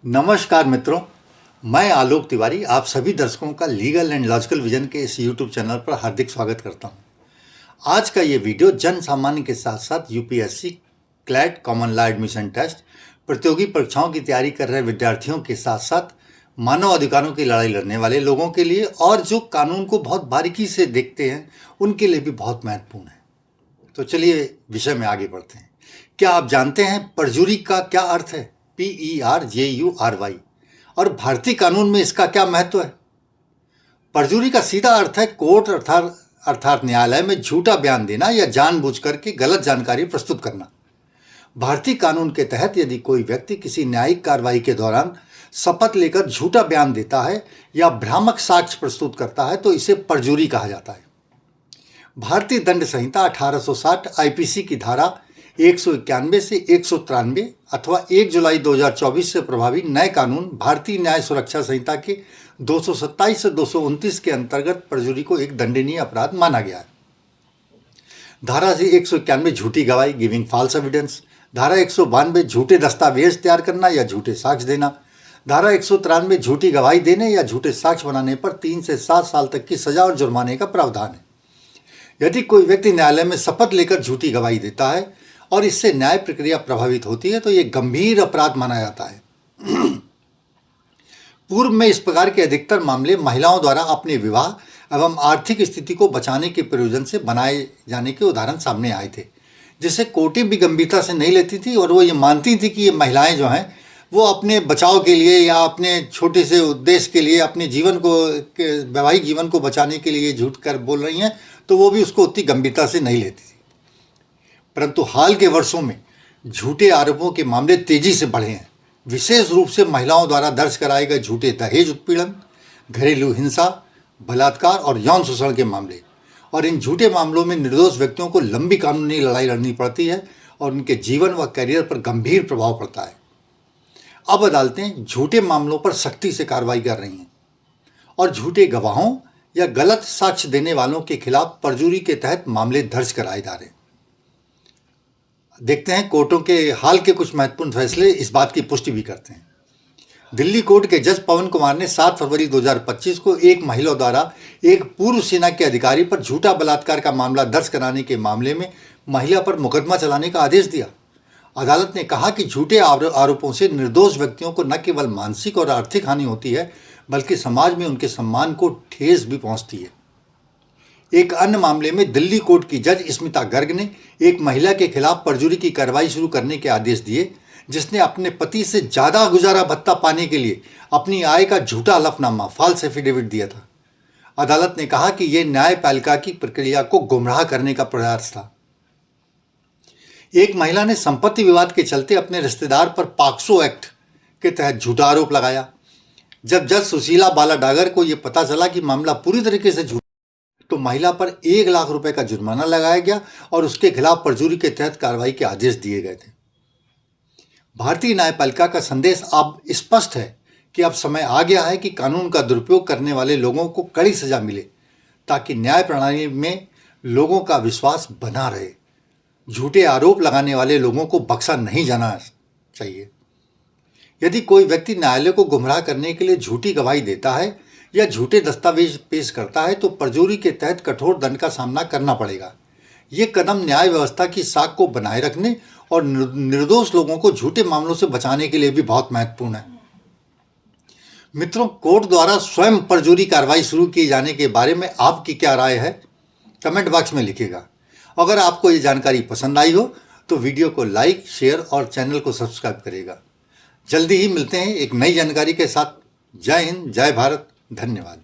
नमस्कार मित्रों, मैं आलोक तिवारी आप सभी दर्शकों का लीगल एंड लॉजिकल विजन के इस यूट्यूब चैनल पर हार्दिक स्वागत करता हूं। आज का ये वीडियो जन सामान्य के साथ साथ UPSC CLAT common law admission test प्रतियोगी परीक्षाओं की तैयारी कर रहे विद्यार्थियों के साथ साथ मानव अधिकारों की लड़ाई लड़ने वाले लोगों के लिए और जो कानून को बहुत बारीकी से देखते हैं उनके लिए भी बहुत महत्वपूर्ण है। तो चलिए विषय में आगे बढ़ते हैं। क्या आप जानते हैं परजुरी का क्या अर्थ है? PERJURY और भारतीय कानून में इसका क्या महत्व है? परजुरी का सीधा अर्थ है कोर्ट अर्थात न्यायालय में झूठा बयान देना या जानबूझकर के गलत जानकारी प्रस्तुत करना। भारतीय कानून के तहत यदि कोई व्यक्ति किसी न्यायिक कार्रवाई के दौरान शपथ लेकर झूठा बयान देता है या भ्रामक साक्ष्य प्रस्तुत करता है तो इसे परजुरी कहा जाता है। भारतीय दंड संहिता 1860 आईपीसी की धारा 191 से 193 अथवा 1 जुलाई 2024 से प्रभावी नए कानून भारतीय न्याय सुरक्षा संहिता के 227 से 229 के अंतर्गत परजुरी को एक दंडनीय अपराध माना गया है। धारा से 191 झूठी गवाही गिविंग फॉल्स एविडेंस, धारा 192 झूठे दस्तावेज तैयार करना या झूठे साक्ष्य देना, धारा 193 झूठी गवाही देने या झूठे साक्ष्य बनाने पर 3 से 7 साल तक की सजा और जुर्माने का प्रावधान है। यदि कोई व्यक्ति न्यायालय में शपथ लेकर झूठी गवाही देता है और इससे न्याय प्रक्रिया प्रभावित होती है तो यह गंभीर अपराध माना जाता है। पूर्व में इस प्रकार के अधिकतर मामले महिलाओं द्वारा अपने विवाह एवं आर्थिक स्थिति को बचाने के प्रयोजन से बनाए जाने के उदाहरण सामने आए थे, जिसे कोर्टें भी गंभीरता से नहीं लेती थी और वो ये मानती थी कि ये महिलाएं जो हैं वो अपने बचाव के लिए या अपने छोटे से उद्देश्य के लिए अपने जीवन को वैवाहिक जीवन को बचाने के लिए झूठ कर बोल रही हैं, तो वो भी उसको उतनी गंभीरता से नहीं लेती थी। परंतु हाल के वर्षों में झूठे आरोपों के मामले तेजी से बढ़े हैं, विशेष रूप से महिलाओं द्वारा दर्ज कराए गए झूठे दहेज उत्पीड़न, घरेलू हिंसा, बलात्कार और यौन शोषण के मामले। और इन झूठे मामलों में निर्दोष व्यक्तियों को लंबी कानूनी लड़ाई लड़नी पड़ती है और उनके जीवन व करियर पर गंभीर प्रभाव पड़ता है। अब अदालतें झूठे मामलों पर सख्ती से कार्रवाई कर रही हैं और झूठे गवाहों या गलत साक्ष्य देने वालों के खिलाफ परजुरी के तहत मामले दर्ज कराए जा रहे हैं। देखते हैं कोर्टों के हाल के कुछ महत्वपूर्ण फैसले इस बात की पुष्टि भी करते हैं। दिल्ली कोर्ट के जज पवन कुमार ने 7 फरवरी 2025 को एक महिला द्वारा एक पूर्व सेना के अधिकारी पर झूठा बलात्कार का मामला दर्ज कराने के मामले में महिला पर मुकदमा चलाने का आदेश दिया। अदालत ने कहा कि झूठे आरोपों से निर्दोष व्यक्तियों को न केवल मानसिक और आर्थिक हानि होती है बल्कि समाज में उनके सम्मान को ठेस भी पहुंचती है। एक अन्य मामले में दिल्ली कोर्ट की जज स्मिता गर्ग ने एक महिला के खिलाफ परजुरी की कार्रवाई शुरू करने के आदेश दिए, जिसने अपने पति से ज़्यादा गुजारा भत्ता पाने के लिए अपनी आय का झूठा हलफनामा फॉल्स एफिडेविट दिया था। अदालत ने कहा कि यह न्यायपालिका की प्रक्रिया को गुमराह करने का प्रयास था। एक महिला ने संपत्ति विवाद के चलते अपने रिश्तेदार पर पॉक्सो एक्ट के तहत झूठा आरोप लगाया। जब जज सुशीला बालाडागर को यह पता चला कि मामला पूरी तरीके से झूठा तो महिला पर 1 लाख रुपए का जुर्माना लगाया गया और उसके खिलाफ परजुरी के तहत कार्रवाई के आदेश दिए गए थे। भारतीय न्यायपालिका का संदेश अब स्पष्ट है कि अब समय आ गया है कि कानून का दुरुपयोग करने वाले लोगों को कड़ी सजा मिले ताकि न्याय प्रणाली में लोगों का विश्वास बना रहे। झूठे आरोप लगाने वाले लोगों को बख्शा नहीं जाना चाहिए। यदि कोई व्यक्ति न्यायालय को गुमराह करने के लिए झूठी गवाही देता है या झूठे दस्तावेज पेश करता है तो परजुरी के तहत कठोर दंड का सामना करना पड़ेगा। ये कदम न्याय व्यवस्था की साख को बनाए रखने और निर्दोष लोगों को झूठे मामलों से बचाने के लिए भी बहुत महत्वपूर्ण है। मित्रों, कोर्ट द्वारा स्वयं परजुरी कार्रवाई शुरू किए जाने के बारे में आपकी क्या राय है? कमेंट बॉक्स में लिखिएगा। अगर आपको ये जानकारी पसंद आई हो तो वीडियो को लाइक, शेयर और चैनल को सब्सक्राइब करिएगा। जल्दी ही मिलते हैं एक नई जानकारी के साथ। जय हिंद, जय भारत, धन्यवाद।